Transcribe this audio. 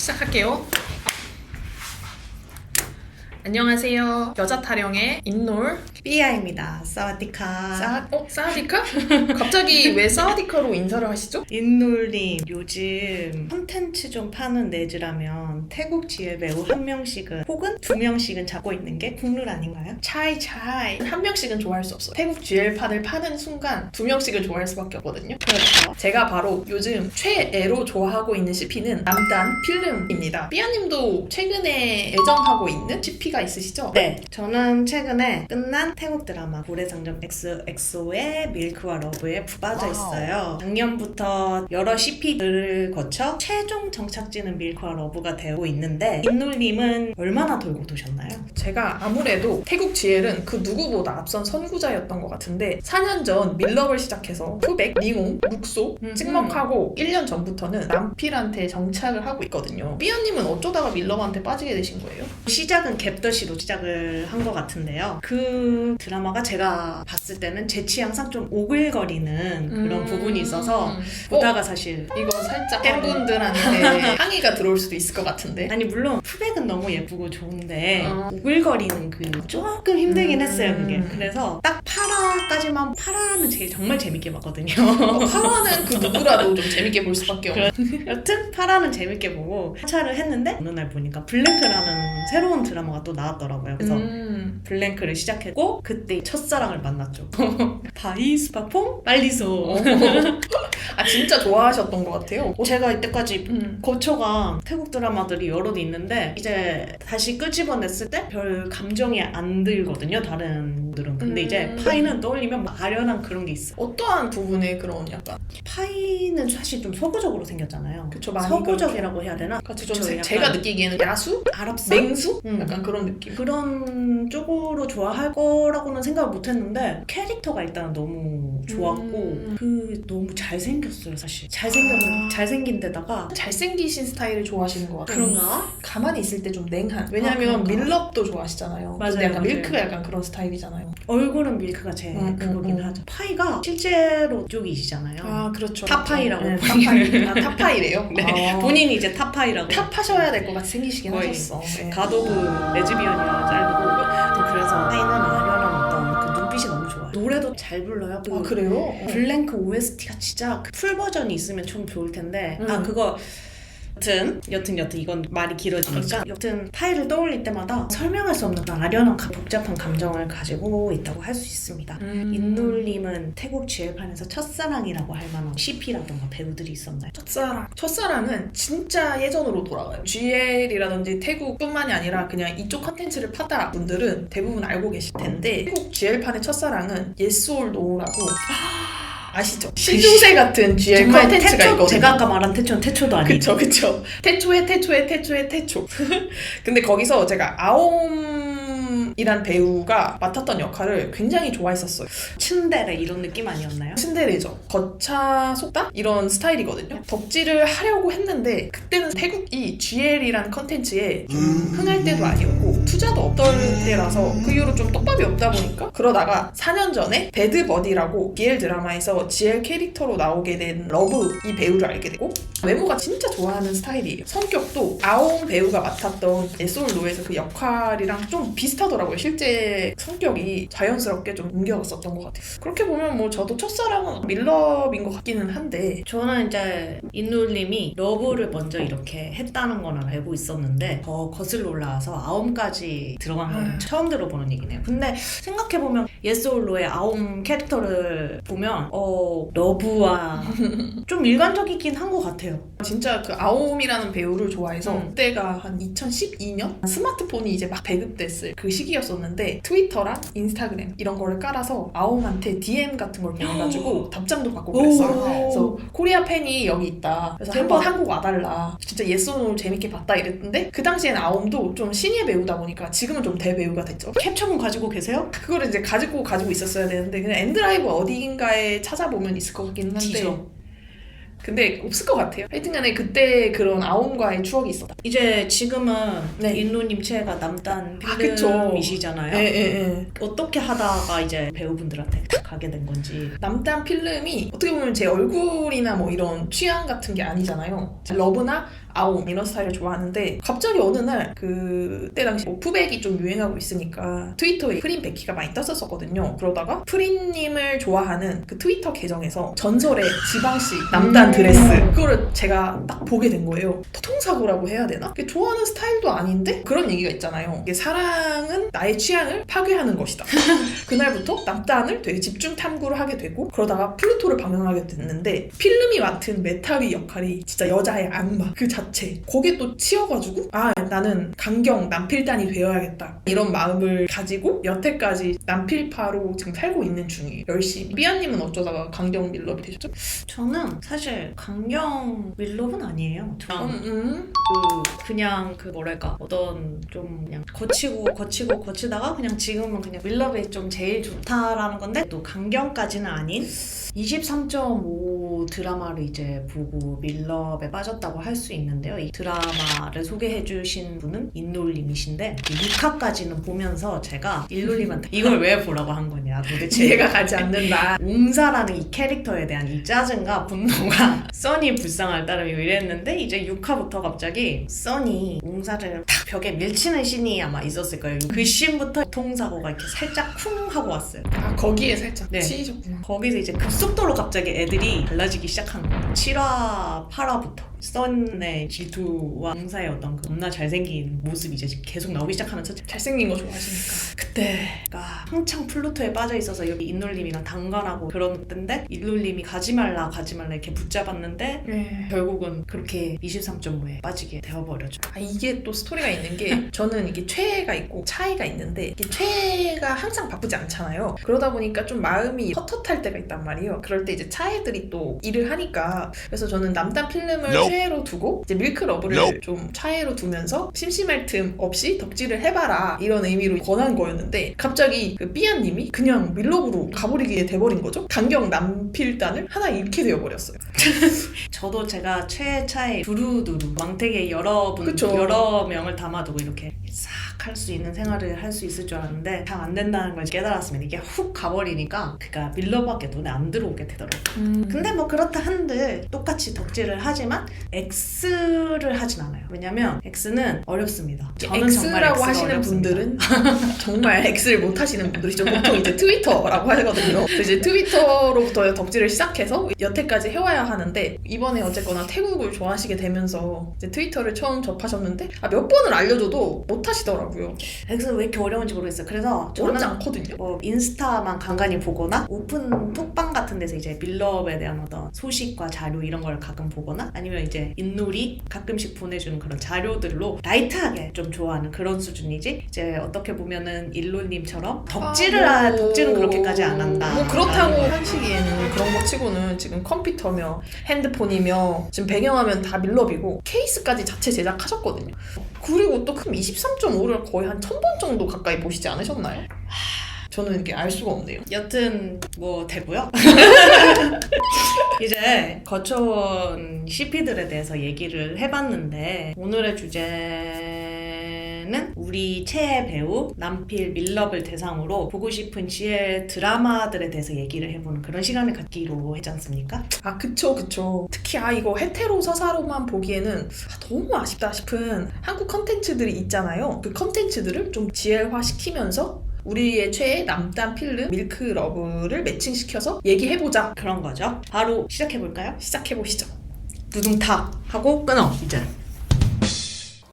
시작할게요. 안녕하세요. 여자 타령의 인놀 삐아입니다. 사와디카. 사와디카? 갑자기 왜 사와디카로 인사를 하시죠? 인놀님, 요즘 콘텐츠 좀 파는 내지라면 태국 지혜 배우 한 명씩은 혹은 두 명씩은 잡고 있는 게 국룰 아닌가요? 차이 한 명씩은 좋아할 수 없어요. 태국 GL판을 파는 순간 두 명씩을 좋아할 수밖에 없거든요. 그렇죠. 제가 바로 요즘 최애로 좋아하고 있는 CP는 남단 필름입니다. 삐아님도 최근에 애정하고 있는 CP가 있으시죠? 네, 저는 최근에 끝난 태국 드라마 고래상점 XOXO의 밀크와 러브에 푹 빠져 있어요. 작년부터 여러 CP들을 거쳐 최종 정착지는 밀크와 러브가 되고 있는데 인놀님은 얼마나 돌고 도셨나요? 제가 아무래도 태국 GL은 그 누구보다 앞선 선구자였던 것 같은데 4년 전 밀럽을 시작해서 후백, 닝옹, 룩소, 찍먹하고 1년 전부터는 남필한테 정착을 하고 있거든요. 삐아님은 어쩌다가 밀럽한테 빠지게 되신 거예요? 시작은 갭더시로 시작을 한 것 같은데요. 그 드라마가 제가 봤을 때는 제 취향상 좀 오글거리는 그런 부분이 있어서 보다가 사실 이거 살짝 팬분들한테 항의가 들어올 수도 있을 것 같은데. 아니 물론 푸백은 너무 예쁘고 좋은데 오글거리는 그 조금 힘들긴 했어요 그게. 그래서 딱 파라까지만 파라는 정말 재밌게 봤거든요. 파라는 그 누구라도 좀 재밌게 볼 수밖에 없는. 여튼 파라는 재밌게 보고 하차를 했는데 어느 날 보니까 블랭크라는 새로운 드라마가 또 나왔더라고요. 그래서 블랭크를 시작했고 그때 첫사랑을 만났죠. 바이스파퐁 말리소. 아 진짜 좋아하셨던 것 같아요. 제가 이때까지 거쳐간 태국 드라마들이 여럿 있는데 이제 다시 끄집어냈을 때 별 감정이 안 들거든요 다른 분들은. 근데 이제 파이는 떠올리면 막 아련한 그런 게 있어. 어떠한 부분에 그런 약간 파이는 사실 좀 서구적으로 생겼잖아요. 그쵸, 많이 서구적이라고 해야 되나? 그쵸, 그쵸, 좀 약간 제가 느끼기에는 야수? 아랍산? 맹수? 약간 그런 느낌. 그런 쪽으로 좋아할 거라고는 생각을 못했는데 캐릭터가 일단 너무 좋았고 그 너무 잘생겼어요 사실. 잘생긴 데다가 잘생기신 스타일을 좋아하시는 것 같아요. 그런가? 가만히 있을 때 좀 냉한. 왜냐면 그런가? 밀럽도 좋아하시잖아요. 맞아요, 근데 약간 맞아요. 밀크가 약간 그런 스타일이잖아요. 얼굴은 밀크가 제 그거긴 하죠. 파이가 실제로 쪽이시잖아요. 아 그렇죠. 탑파이라고 네, 본인을. 탑파이래요? 네. 본인이 이제 탑파이라고. 탑하셔야 될 것 같이 생기시긴 거의. 하셨어. 네. 가도브 레즈비언이라 짤고 그래서 파이는 아련한 어떤 그 눈빛이 너무 좋아요. 노래도 잘 불러요. 아 그래요? 블랭크 OST가 진짜 그 풀 버전이 있으면 좀 좋을 텐데 그거 여튼 이건 말이 길어지니까 여튼 파이를 떠올릴 때마다 설명할 수 없는 아련한 복잡한 감정을 가지고 있다고 할 수 있습니다. 인놀님은 태국 GL판에서 첫사랑이라고 할 만한 CP라던가 배우들이 있었나요? 첫사랑은 진짜 예전으로 돌아가요. GL이라든지 태국뿐만이 아니라 그냥 이쪽 컨텐츠를 파다 분들은 대부분 알고 계실 텐데 태국 GL판의 첫사랑은 Yes or No라고 아시죠? 시중세 같은 GL 컨텐츠가 있거든요. 제가 아까 말한 태초는 태초도 아니고. 그쵸. 태초. 근데 거기서 제가 아옴이란 배우가 맡았던 역할을 굉장히 좋아했었어요. 츤데레 이런 느낌 아니었나요? 츤데레죠. 거차 속다? 이런 스타일이거든요. 덕질을 하려고 했는데 그때는 태국이 GL이란 컨텐츠에 좀 흥할 때도 아니었고 투자도 없던 때라서 그 이후로 좀 떡밥이 없다 보니까 그러다가 4년 전에 배드버디라고 BL 드라마에서 GL 캐릭터로 나오게 된 러브 이 배우를 알게 되고 외모가 진짜 좋아하는 스타일이에요. 성격도 아옹 배우가 맡았던 에솔로에서 그 역할이랑 좀 비슷하더라고요. 실제 성격이 자연스럽게 좀 옮겨갔었던 것 같아요. 그렇게 보면 뭐 저도 첫사랑은 밀럽인 것 같기는 한데 저는 이제 인놀님이 러브를 먼저 이렇게 했다는 거는 알고 있었는데 더 거슬러 올라와서 아옴까지 들어간 거는 처음 들어보는 얘기네요. 근데 생각해보면 예스올로의 아옴 캐릭터를 보면 러브와 좀 일관적이긴 한 것 같아요. 진짜 그 아옴이라는 배우를 좋아해서 그때가 한 2012년? 스마트폰이 이제 막 배급됐을 그 시기였었는데 트위터랑 인스타그램 이런 거를 깔아서 아옴한테 DM 같은 걸 보내가지고 답장도 받고 그랬어요. 그래서 코리아 팬이 여기 있다. 그래서 한번 한국 와달라. 진짜 예스노 재밌게 봤다 이랬는데 그 당시엔 아옴도 좀 신예 배우다 보니까 지금은 좀 대배우가 됐죠. 캡처본 가지고 계세요? 그거를 이제 가지고 있었어야 되는데 그냥 엔드라이브 어디인가에 찾아보면 있을 것 같기는 한데 근데 없을 것 같아요. 하여튼간에 그때 그런 아옴과의 추억이 있었다. 이제 지금은 네. 인노님 최애가 남단 그쵸. 필름이시잖아요. 예. 어떻게 하다가 이제 배우분들한테 딱 가게 된 건지. 남단 필름이 어떻게 보면 제 얼굴이나 뭐 이런 취향 같은 게 아니잖아요. 러브나 아옴 이런 스타일을 좋아하는데 갑자기 어느 날 그때 당시 뭐 푸백이 좀 유행하고 있으니까 트위터에 프린 베키가 많이 떴었거든요. 그러다가 프린님을 좋아하는 그 트위터 계정에서 전설의 지방씨 남단 드레스 그거를 제가 딱 보게 된 거예요. 교통사고라고 해야 되나? 좋아하는 스타일도 아닌데 그런 얘기가 있잖아요. 이게 사랑은 나의 취향을 파괴하는 것이다. 그날부터 남단을 되게 집중 탐구를 하게 되고 그러다가 플루토를 방영하게 됐는데 필름이 맡은 메타위 역할이 진짜 여자의 악마 그 자체 거기에 또 치여가지고 아 나는 강경 남필단이 되어야겠다 이런 마음을 가지고 여태까지 남필파로 지금 살고 있는 중이에요. 열심히. 삐아님은 어쩌다가 강경 밀럽이 되셨죠? 저는 사실 강경 밀럽은 아니에요. 저는 그냥 그 뭐랄까 어떤 좀 그냥 거치다가 그냥 지금은 그냥 밀럽이 좀 제일 좋다라는 건데 또 강경까지는 아닌 23.5 드라마를 이제 보고 밀럽에 빠졌다고 할 수 있는데요. 이 드라마를 소개해주신 분은 인놀님이신데 6화까지는 보면서 제가 인놀님한테 이걸 왜 보라고 한 거냐 도대체 이해가 가지 않는다. 웅사라는 이 캐릭터에 대한 이 짜증과 분노가 써니 불쌍할 따름이고 이랬는데 이제 6화부터 갑자기 써니 웅사를 탁 벽에 밀치는 씬이 아마 있었을 거예요. 그 씬부터 통사고가 이렇게 살짝 쿵 하고 왔어요. 아 거기에 살짝 네. 치이셨구나. 거기서 이제 급속도로 갑자기 애들이 달라지기 시작한 거예요. 7화, 8화부터 썬의 G2와 웅사의 어떤 그 겁나 잘생긴 모습이 이제 계속 나오기 시작하면서 잘생긴 거 좋아하시니까. 그때가 한창 플루토에 빠져있어서 여기 인놀님이랑 당관하고 그런 때인데 인놀님이 가지 말라 이렇게 붙잡았는데 네. 결국은 그렇게 23.5에 빠지게 되어버렸죠. 아, 이게 또 스토리가 있는 게 저는 이게 최애가 있고 차이가 있는데 이게 최애가 항상 바쁘지 않잖아요. 그러다 보니까 좀 마음이 헛헛할 때가 있단 말이에요. 그럴 때 이제 차애들이 또 일을 하니까 그래서 저는 남단 필름을 최애로 두고 이제 밀크 러브를 좀 차애로 두면서 심심할 틈 없이 덕질을 해봐라 이런 의미로 권한 거였는데 갑자기 그 삐아님이 그냥 밀러브로 가버리게 돼버린 거죠. 강경 남필단을 하나 잃게 되어버렸어요. 저도 제가 최애차에 두루두루 왕택에 여러 명을 담아두고 이렇게 싹 할 수 있는 생활을 할 수 있을 줄 알았는데 잘 안 된다는 걸 깨달았으면 이게 훅 가버리니까 그가 밀러밖에 눈에 안 들어오게 되더라고요. 근데 뭐 그렇다 한들 똑같이 덕질을 하지만 X를 하진 않아요. 왜냐면 X는 어렵습니다. 저는 정말 X라고 X가 하시는 어렵습니다. 분들은 정말 X를 못 하시는 분들이죠. 보통 이제 트위터라고 하거든요. 이제 트위터로부터 덕질을 시작해서 여태까지 해와야 하는데 이번에 어쨌거나 태국을 좋아하시게 되면서 이제 트위터를 처음 접하셨는데 몇 번을 알려줘도 못 하시더라고요. X는 왜 이렇게 어려운지 모르겠어요. 그래서 어렵지 저는 않거든요. 뭐 인스타만 간간히 보거나 오픈 톡방 같은 데서 이제 밀럽에 대한 어떤 소식과 자료 이런 걸 가끔 보거나 아니면 이제 인놀이 가끔씩 보내주는 그런 자료들로 라이트하게 좀 좋아하는 그런 수준이지 이제 어떻게 보면은 일로님처럼 덕질은 그렇게까지 안 한다. 뭐 그렇다고 하시기에는 그런 거 치고는 지금 컴퓨터며 핸드폰이며 지금 배경화면 다 밀럽이고 케이스까지 자체 제작하셨거든요. 그리고 또 그럼 23.5를 거의 한 1000번 정도 가까이 보시지 않으셨나요? 저는 이게 알 수가 없네요. 여튼 뭐 되고요. 이제 거쳐온 CP들에 대해서 얘기를 해봤는데 오늘의 주제는 우리 최애 배우 남필 밀럽을 대상으로 보고 싶은 GL 드라마들에 대해서 얘기를 해보는 그런 시간을 갖기로 했지 않습니까? 아 그쵸. 특히 이거 헤테로 서사로만 보기에는 너무 아쉽다 싶은 한국 컨텐츠들이 있잖아요. 그 컨텐츠들을 좀 GL화 시키면서 우리의 최애 남단 필름 밀크 러브를 매칭시켜서 얘기해보자. 그런 거죠. 바로 시작해볼까요? 시작해보시죠. 두둥탁 하고 끊어 이제.